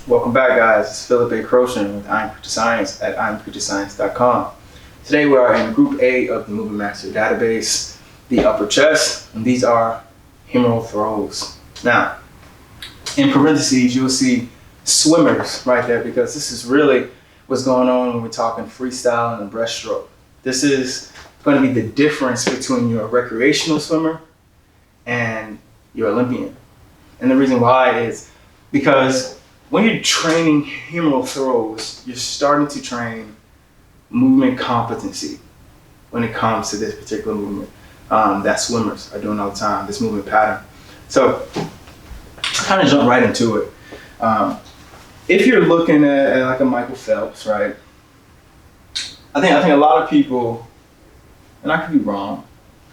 Welcome back, guys. It's Philip A. Crochin with I Am Creature Science at IamCreatureScience.com. Today we are in Group A of the Movement Master Database, the upper chest, and these are humeral throws. Now, in parentheses, you'll see swimmers right there because this is really what's going on when we're talking freestyle and breaststroke. This is going to be the difference between your recreational swimmer and your Olympian. And the reason why is because when you're training humeral throws, you're starting to train movement competency when it comes to this particular movement that swimmers are doing all the time, this movement pattern. So kind of jump right into it. If you're looking at like a Michael Phelps, right? I think a lot of people, and I could be wrong,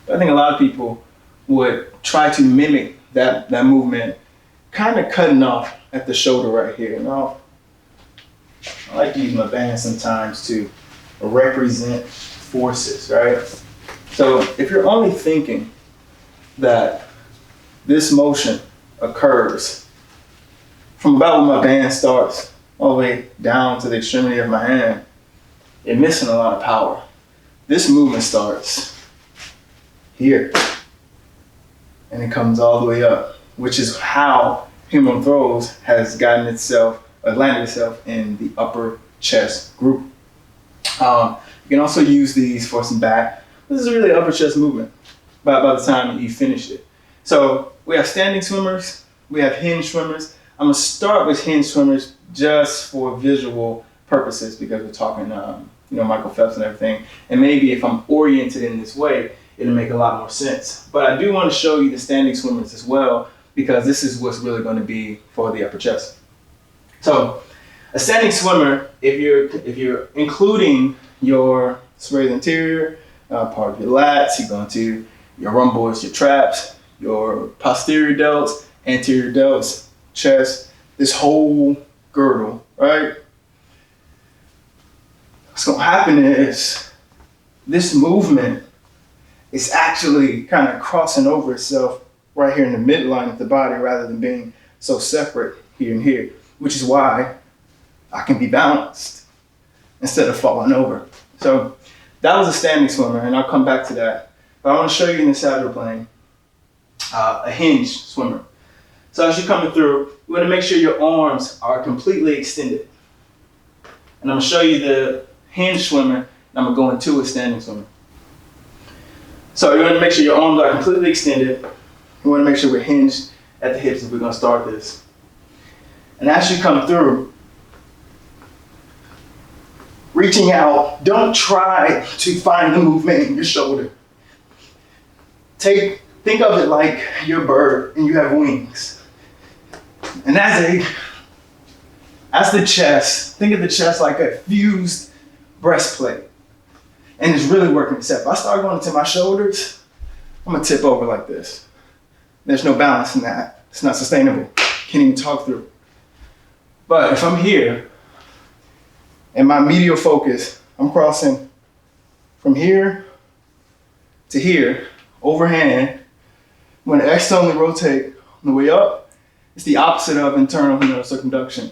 but I think a lot of people would try to mimic that movement, kind of cutting off at the shoulder right here. Now, I like to use my band sometimes to represent forces, right? So if you're only thinking that this motion occurs from about where my band starts all the way down to the extremity of my hand, you're missing a lot of power. This movement starts here and it comes all the way up, which is how humeral throws has landed itself in the upper chest group. You can also use these for some back. This is really upper chest movement by the time you finish it. So we have standing swimmers, we have hinge swimmers. I'm gonna start with hinge swimmers just for visual purposes because we're talking Michael Phelps and everything. And maybe if I'm oriented in this way, it'll make a lot more sense. But I do want to show you the standing swimmers as well, because this is what's really going to be for the upper chest. So a standing swimmer, if you're including your serratus anterior, part of your lats, you're going to your rhomboids, your traps, your posterior delts, anterior delts, chest, this whole girdle, right? What's going to happen is this movement is actually kind of crossing over itself right here in the midline of the body rather than being so separate here and here, which is why I can be balanced instead of falling over. So that was a standing swimmer, and I'll come back to that. But I want to show you in the sagittal plane a hinge swimmer. So as you're coming through, you want to make sure your arms are completely extended. And I'm going to show you the hinge swimmer, and I'm going to go into a standing swimmer. So you want to make sure your arms are completely extended. We want to make sure we're hinged at the hips if we're going to start this. And as you come through, reaching out, don't try to find the movement in your shoulder. Think of it like you're a bird and you have wings. And as the chest, think of the chest like a fused breastplate. And it's really working itself. If I start going into my shoulders, I'm going to tip over like this. There's no balance in that. It's not sustainable. Can't even talk through. But if I'm here, and my medial focus, I'm crossing from here to here, overhand. I'm going to externally rotate on the way up. It's the opposite of internal humeral circumduction.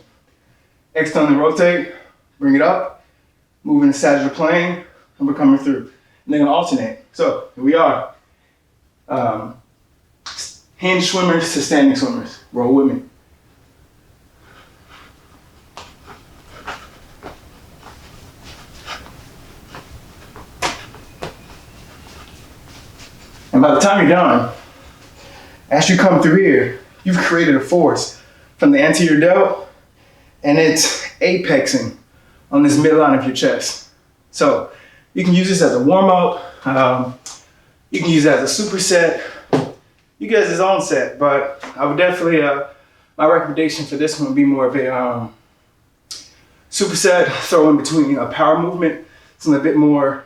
Externally rotate, bring it up, move in the sagittal plane, and we're coming through. And they're going to alternate. So here we are. Hinge swimmers to standing swimmers. Roll with me. And by the time you're done, as you come through here, you've created a force from the anterior delt, and it's apexing on this midline of your chest. So you can use this as a warm-up. You can use it as a superset. You guys his own set, but I would definitely, my recommendation for this one would be more of a superset, throw in between a power movement, something a bit more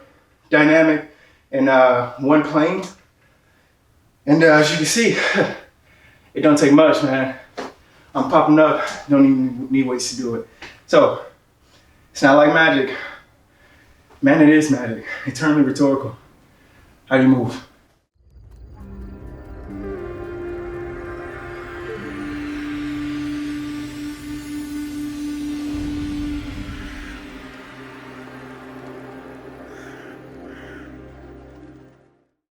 dynamic and one plane. And as you can see, it don't take much, man. I'm popping up, don't even need weights to do it. So, it's not like magic. Man, it is magic. Eternally rhetorical. How do you move?